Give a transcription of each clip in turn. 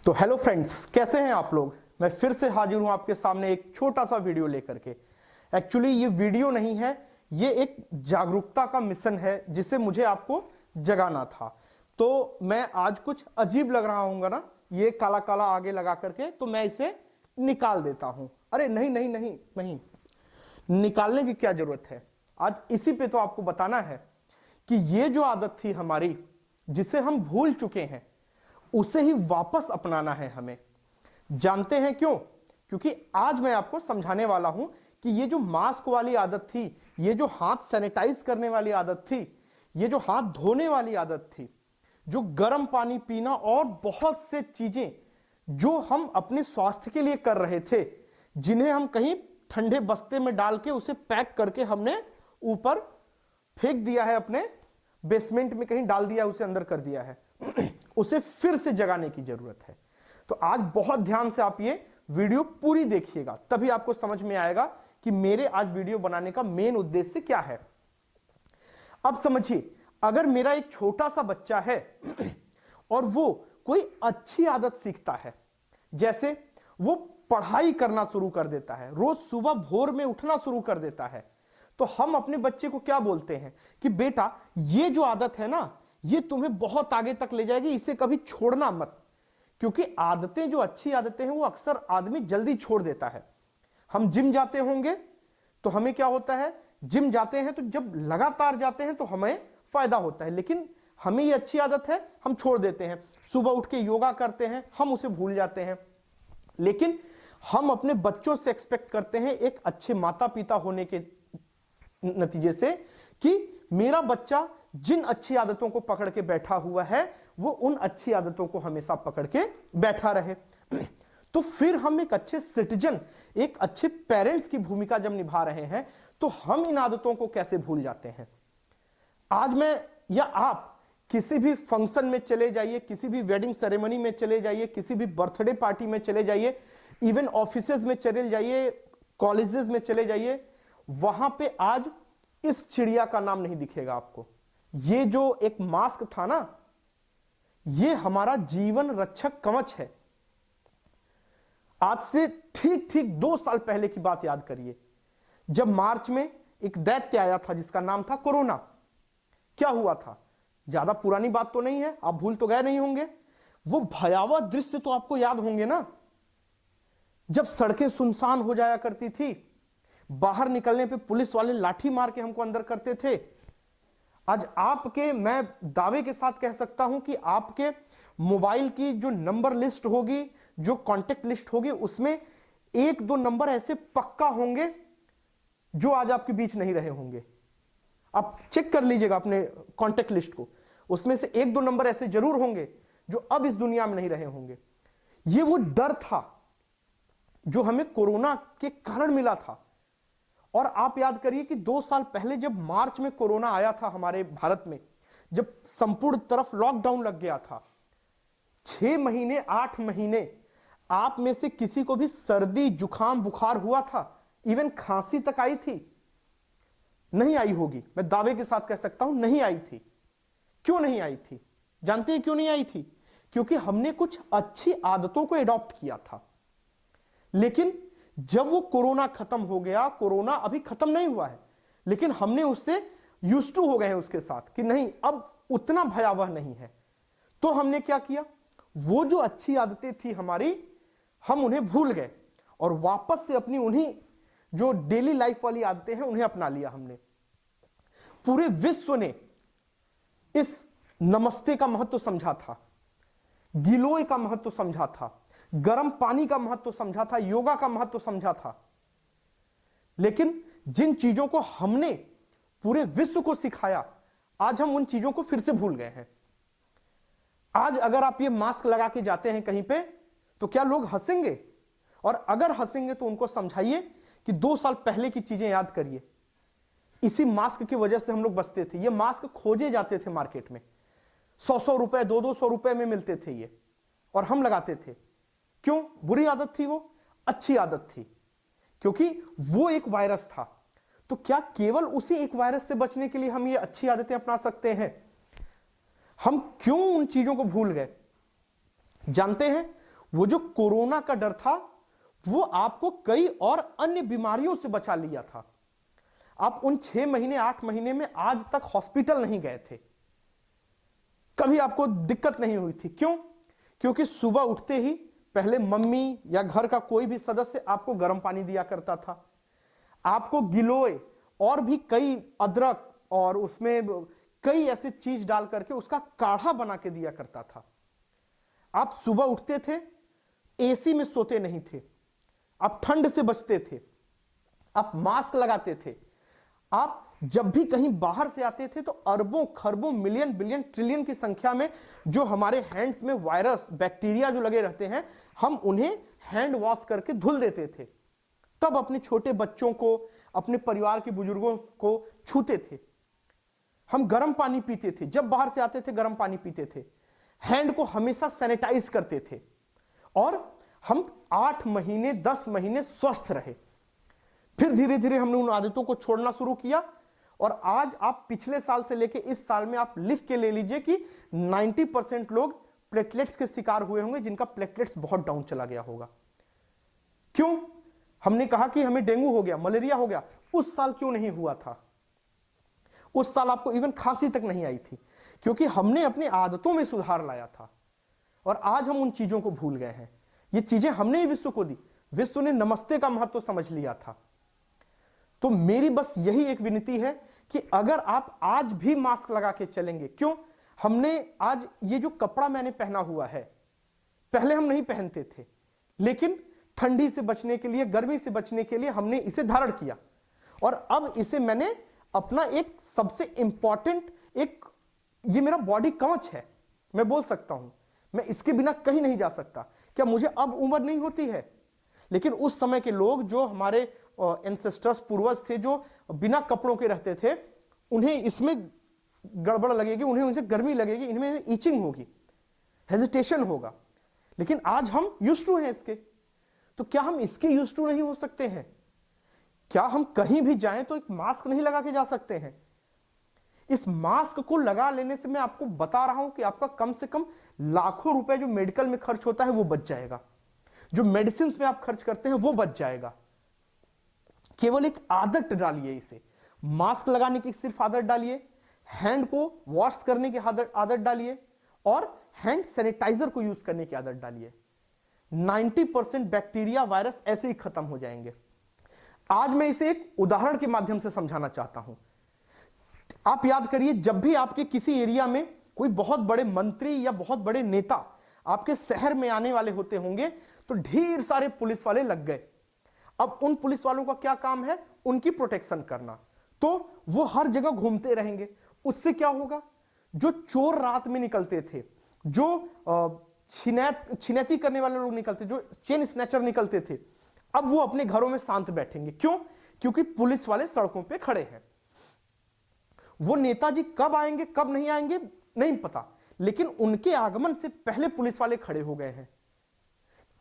तो hello friends, कैसे हैं आप लोग। मैं फिर से हाजिर हूं आपके सामने एक छोटा सा वीडियो लेकर के। एक्चुअली ये वीडियो नहीं है, ये एक जागरूकता का मिशन है जिसे मुझे आपको जगाना था। तो मैं आज कुछ अजीब लग रहा हूंगा ना, ये काला काला आगे लगा करके, तो मैं इसे निकाल देता हूं। अरे नहीं नहीं नहीं नहीं, निकालने की क्या जरूरत है। आज इसी पे तो आपको बताना है कि ये जो आदत थी हमारी, जिसे हम भूल चुके हैं, उसे ही वापस अपनाना है हमें। जानते हैं क्यों? क्योंकि आज मैं आपको समझाने वाला हूं कि ये जो मास्क वाली आदत थी, ये जो हाथ सैनिटाइज करने वाली आदत थी, ये जो हाथ धोने वाली आदत थी, जो गर्म पानी पीना और बहुत से चीजें जो हम अपने स्वास्थ्य के लिए कर रहे थे, जिन्हें हम कहीं ठंडे बस्ते में डाल के उसे पैक करके हमने ऊपर फेंक दिया है, अपने बेसमेंट में कहीं डाल दिया, उसे अंदर कर दिया है, उसे फिर से जगाने की जरूरत है। तो आज बहुत ध्यान से आप ये वीडियो पूरी देखिएगा, तभी आपको समझ में आएगा कि मेरे आज वीडियो बनाने का मेन उद्देश्य क्या है। अब समझिए, अगर मेरा एक छोटा सा बच्चा है और वो कोई अच्छी आदत सीखता है, जैसे वो पढ़ाई करना शुरू कर देता है, रोज सुबह भोर में उठना शुरू कर देता है, तो हम अपने बच्चे को क्या बोलते हैं कि बेटा ये जो आदत है ना, ये तुम्हें बहुत आगे तक ले जाएगी, इसे कभी छोड़ना मत। क्योंकि आदतें, जो अच्छी आदतें हैं, वो अक्सर आदमी जल्दी छोड़ देता है। हम जिम जाते होंगे तो हमें क्या होता है, जिम जाते हैं तो जब लगातार जाते हैं तो हमें फायदा होता है, लेकिन हमें ये अच्छी आदत है, हम छोड़ देते हैं। सुबह उठ के योगा करते हैं, हम उसे भूल जाते हैं। लेकिन हम अपने बच्चों से एक्सपेक्ट करते हैं, एक अच्छे माता पिता होने के नतीजे से, कि मेरा बच्चा जिन अच्छी आदतों को पकड़ के बैठा हुआ है, वो उन अच्छी आदतों को हमेशा पकड़ के बैठा रहे। तो फिर हम एक अच्छे सिटीजन, एक अच्छे पेरेंट्स की भूमिका जब निभा रहे हैं, तो हम इन आदतों को कैसे भूल जाते हैं। आज मैं या आप किसी भी फंक्शन में चले जाइए, किसी भी वेडिंग सेरेमनी में चले जाइए, किसी भी बर्थडे पार्टी में चले जाइए, इवन ऑफिसेज में चले जाइए, कॉलेजेस में चले जाइए, वहां पे आज इस चिड़िया का नाम नहीं दिखेगा आपको। ये जो एक मास्क था ना, ये हमारा जीवन रक्षक कवच है। आज से ठीक ठीक 2 साल पहले की बात याद करिए, जब मार्च में एक दैत्य आया था जिसका नाम था कोरोना। क्या हुआ था? ज्यादा पुरानी बात तो नहीं है, आप भूल तो गए नहीं होंगे। वो भयावह दृश्य तो आपको याद होंगे ना, जब सड़कें सुनसान हो जाया करती थी, बाहर निकलने पे पुलिस वाले लाठी मार के हमको अंदर करते थे। आज आपके, मैं दावे के साथ कह सकता हूं कि आपके मोबाइल की जो नंबर लिस्ट होगी, जो कांटेक्ट लिस्ट होगी, उसमें 1-2 नंबर ऐसे पक्का होंगे जो आज आपके बीच नहीं रहे होंगे। आप चेक कर लीजिएगा अपने कांटेक्ट लिस्ट को, उसमें से 1-2 नंबर ऐसे जरूर होंगे जो अब इस दुनिया में नहीं रहे होंगे। ये वो डर था जो हमें कोरोना के कारण मिला था। और आप याद करिए कि 2 साल पहले जब मार्च में कोरोना आया था हमारे भारत में, जब संपूर्ण तरफ लॉकडाउन लग गया था, 6 महीने 8 महीने आप में से किसी को भी सर्दी जुकाम बुखार हुआ था? इवन खांसी तक आई थी? नहीं आई होगी, मैं दावे के साथ कह सकता हूं, नहीं आई थी। क्यों नहीं आई थी? जानते हैं क्यों नहीं आई थी? क्योंकि हमने कुछ अच्छी आदतों को एडॉप्ट किया था। लेकिन जब वो कोरोना खत्म हो गया, कोरोना अभी खत्म नहीं हुआ है, लेकिन हमने उससे यूज्ड टू हो गए हैं उसके साथ, कि नहीं अब उतना भयावह नहीं है। तो हमने क्या किया, वो जो अच्छी आदतें थी हमारी, हम उन्हें भूल गए और वापस से अपनी उन्हीं जो डेली लाइफ वाली आदतें हैं उन्हें अपना लिया हमने। पूरे विश्व ने इस नमस्ते का महत्व समझा था, गिलोय का महत्व समझा था, गर्म पानी का महत्व समझा था, योगा का महत्व समझा था। लेकिन जिन चीजों को हमने पूरे विश्व को सिखाया, आज हम उन चीजों को फिर से भूल गए हैं। आज अगर आप ये मास्क लगा के जाते हैं कहीं पे, तो क्या लोग हंसेंगे? और अगर हंसेंगे तो उनको समझाइए कि 2 साल पहले की चीजें याद करिए। इसी मास्क की वजह से हम लोग बचते थे। ये मास्क खोजे जाते थे मार्केट में, 100-100 रुपए 200-200 रुपए में मिलते थे ये, और हम लगाते थे। क्यों? बुरी आदत थी वो? अच्छी आदत थी, क्योंकि वो एक वायरस था। तो क्या केवल उसी एक वायरस से बचने के लिए हम ये अच्छी आदतें अपना सकते हैं? हम क्यों उन चीजों को भूल गए? जानते हैं, वो जो कोरोना का डर था वो आपको कई और अन्य बीमारियों से बचा लिया था। आप उन 6 महीने 8 महीने में आज तक हॉस्पिटल नहीं गए थे, कभी आपको दिक्कत नहीं हुई थी। क्यों? क्योंकि सुबह उठते ही पहले मम्मी या घर का कोई भी सदस्य आपको गर्म पानी दिया करता था, आपको गिलोय और भी कई अदरक और उसमें कई ऐसी चीज डाल करके उसका काढ़ा बना के दिया करता था। आप सुबह उठते थे, एसी में सोते नहीं थे, आप ठंड से बचते थे, आप मास्क लगाते थे। आप जब भी कहीं बाहर से आते थे तो अरबों खरबों मिलियन बिलियन ट्रिलियन की संख्या में जो हमारे हैंड्स में वायरस बैक्टीरिया जो लगे रहते हैं, हम उन्हें हैंड वॉश करके धुल देते थे। तब अपने छोटे बच्चों को, अपने परिवार के बुजुर्गों को छूते थे। हम गर्म पानी पीते थे, जब बाहर से आते थे गर्म पानी पीते थे, हैंड को हमेशा सैनिटाइज करते थे और हम 8 महीने 10 महीने स्वस्थ रहे। फिर धीरे धीरे हमने उन आदतों को छोड़ना शुरू किया और आज आप पिछले साल से लेके इस साल में आप लिख के ले लीजिए कि 90% लोग प्लेटलेट्स के शिकार हुए होंगे, जिनका प्लेटलेट्स बहुत डाउन चला गया होगा। क्यों? हमने कहा कि हमें डेंगू हो गया, मलेरिया हो गया, उस साल क्यों नहीं हुआ था? उस साल आपको इवन खांसी तक नहीं आई थी, क्योंकि हमने अपनी आदतों में सुधार लाया था। और आज हम उन चीजों को भूल गए हैं। ये चीजें हमने ही विश्व को दी, विश्व ने नमस्ते का महत्व समझ लिया था। तो मेरी बस यही एक विनती है कि अगर आप आज भी मास्क लगा के चलेंगे, क्यों? हमने आज ये जो कपड़ा मैंने पहना हुआ है, पहले हम नहीं पहनते थे, लेकिन ठंडी से बचने के लिए, गर्मी से बचने के लिए हमने इसे धारण किया और अब इसे मैंने अपना एक सबसे इंपॉर्टेंट एक, ये मेरा बॉडी कवच है, मैं बोल सकता हूं, मैं इसके बिना कहीं नहीं जा सकता। क्या मुझे अब उम्र नहीं होती है? लेकिन उस समय के लोग जो हमारे एंसेस्टर्स, पूर्वज थे, जो बिना कपड़ों के रहते थे, उन्हें इसमें गड़बड़ लगेगी, उन्हें उनसे गर्मी लगेगी, इनमें ईचिंग होगी, हेजिटेशन होगा। लेकिन आज हम यूज्ड टू हैं इसके, तो क्या हम इसके यूज्ड टू नहीं हो सकते हैं? क्या हम कहीं भी जाएं तो एक मास्क नहीं लगा के जा सकते हैं? इस मास्क को लगा लेने से मैं आपको बता रहा हूं कि आपका कम से कम लाखों रुपए जो मेडिकल में खर्च होता है वो बच जाएगा, जो मेडिसिन में आप खर्च करते हैं वो बच जाएगा। केवल एक आदत डालिए, इसे मास्क लगाने की सिर्फ आदत डालिए, हैंड को वॉश करने की आदत डालिए और हैंड सैनिटाइजर को यूज करने की आदत डालिए। 90% बैक्टीरिया, वायरस ऐसे ही खत्म हो जाएंगे। आज मैं इसे एक उदाहरण के माध्यम से समझाना चाहता हूं। आप याद करिए, जब भी आपके किसी एरिया में कोई बहुत बड़े मंत्री या बहुत बड़े नेता आपके शहर में आने वाले होते होंगे तो ढेर सारे पुलिस वाले लग गए। अब उन पुलिस वालों का क्या काम है? उनकी प्रोटेक्शन करना। तो वो हर जगह घूमते रहेंगे। उससे क्या होगा? जो चोर रात में निकलते थे, जो छिनैती करने वाले लोग निकलते, जो चेन स्नैचर निकलते थे, अब वो अपने घरों में शांत बैठेंगे। क्यों? क्योंकि पुलिस वाले सड़कों पे खड़े हैं। वो नेताजी कब आएंगे कब नहीं आएंगे नहीं पता, लेकिन उनके आगमन से पहले पुलिस वाले खड़े हो गए हैं।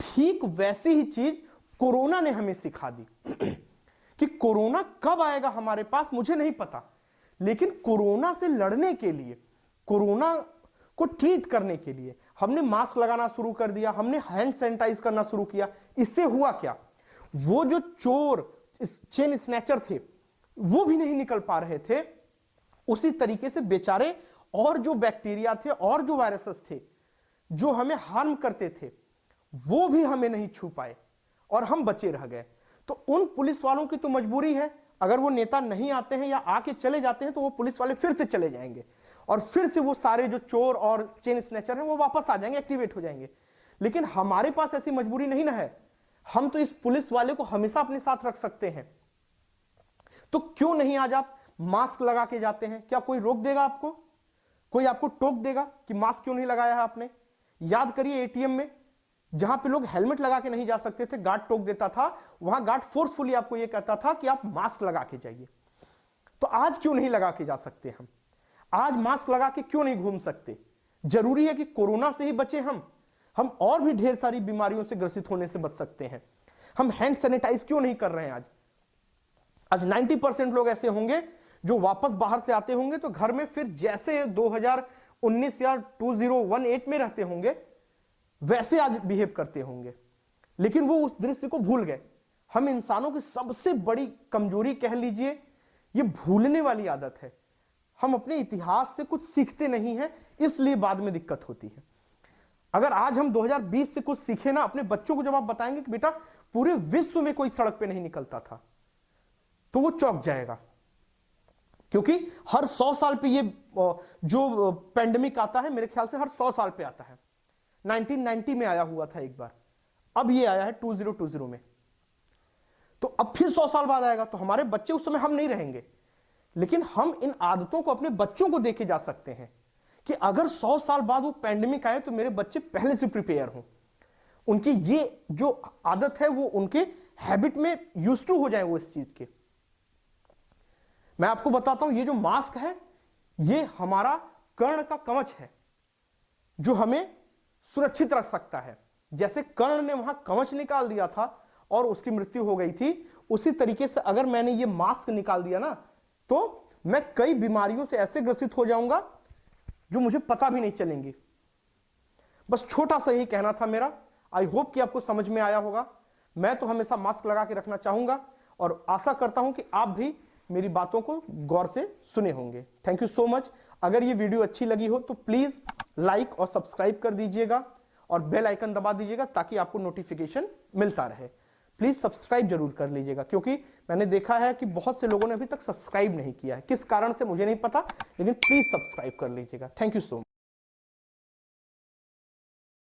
ठीक वैसी ही चीज कोरोना ने हमें सिखा दी कि कोरोना कब आएगा हमारे पास मुझे नहीं पता, लेकिन कोरोना से लड़ने के लिए, कोरोना को ट्रीट करने के लिए हमने मास्क लगाना शुरू कर दिया, हमने हैंड सैनिटाइज करना शुरू किया। इससे हुआ क्या? वो जो चोर, चेन स्नैचर थे, वो भी नहीं निकल पा रहे थे। उसी तरीके से बेचारे और जो बैक्टीरिया थे और जो वायरसेस थे जो हमें हार्म करते थे, वो भी हमें नहीं छू पाए और हम बचे रह गए। तो उन पुलिस वालों की तो मजबूरी है, अगर वो नेता नहीं आते हैं या आके चले जाते हैं तो वो पुलिस वाले फिर से चले जाएंगे और फिर से वो सारे जो चोर और चेन स्नैचर हैं वो वापस आ जाएंगे, एक्टिवेट हो जाएंगे। लेकिन हमारे पास ऐसी मजबूरी नहीं ना है, हम तो इस पुलिस वाले को हमेशा अपने साथ रख सकते हैं। तो क्यों नहीं आज आप मास्क लगा के जाते हैं? क्या कोई रोक देगा आपको? कोई आपको टोक देगा कि मास्क क्यों नहीं लगाया है आपने? याद करिए, एटीएम में जहां पे लोग हेलमेट लगा के नहीं जा सकते थे, गार्ड टोक देता था, वहां गार्ड फोर्सफुली आपको यह कहता था कि आप मास्क लगा के जाइए। तो आज क्यों नहीं लगा के जा सकते हम? आज मास्क लगा के क्यों नहीं घूम सकते? जरूरी है कि कोरोना से ही बचे हम और भी ढेर सारी बीमारियों से ग्रसित होने से बच सकते हैं। हम हैंड सैनिटाइज क्यों नहीं कर रहे हैं? आज 90% लोग ऐसे होंगे जो वापस बाहर से आते होंगे तो घर में फिर जैसे 2019 या 2018 में रहते होंगे वैसे आज बिहेव करते होंगे, लेकिन वो उस दृश्य को भूल गए। हम इंसानों की सबसे बड़ी कमजोरी कह लीजिए, ये भूलने वाली आदत है। हम अपने इतिहास से कुछ सीखते नहीं हैं, इसलिए बाद में दिक्कत होती है। अगर आज हम 2020 से कुछ सीखे ना, अपने बच्चों को जब आप बताएंगे कि बेटा पूरे विश्व में कोई सड़क पे नहीं निकलता था, तो वो चौंक जाएगा। क्योंकि हर 100 साल पे ये जो पेंडेमिक आता है, मेरे ख्याल से हर 100 साल पे आता है। 1990 में आया हुआ था एक बार, अब ये आया है 2020 में, तो अब फिर 100 साल बाद आएगा। तो हमारे बच्चे, उस समय हम नहीं रहेंगे, लेकिन हम इन आदतों को अपने बच्चों को देके जा सकते हैं कि अगर 100 साल बाद वो पैंडेमिक आए तो मेरे बच्चे पहले से प्रिपेयर हों, उनकी ये जो आदत है वो उनके हैबिट में यूज्ड टू हो जाए वो इस चीज के। मैं आपको बताता हूं, ये जो मास्क है ये हमारा कर्ण का कवच है जो हमें सुरक्षित रख सकता है। जैसे कर्ण ने वहां कवच निकाल दिया था और उसकी मृत्यु हो गई थी, उसी तरीके से अगर मैंने ये मास्क निकाल दिया ना, तो मैं कई बीमारियों से ऐसे ग्रसित हो जाऊंगा जो मुझे पता भी नहीं चलेंगी। बस छोटा सा यही कहना था मेरा। आई होप कि आपको समझ में आया होगा। मैं तो हमेशा मास्क लगा के रखना चाहूंगा और आशा करता हूं कि आप भी मेरी बातों को गौर से सुने होंगे। Thank you so much. अगर ये वीडियो अच्छी लगी हो तो प्लीज लाइक और सब्सक्राइब कर दीजिएगा और बेल आइकन दबा दीजिएगा ताकि आपको नोटिफिकेशन मिलता रहे। प्लीज सब्सक्राइब जरूर कर लीजिएगा, क्योंकि मैंने देखा है कि बहुत से लोगों ने अभी तक सब्सक्राइब नहीं किया है। किस कारण से मुझे नहीं पता, लेकिन प्लीज सब्सक्राइब कर लीजिएगा। Thank you so much.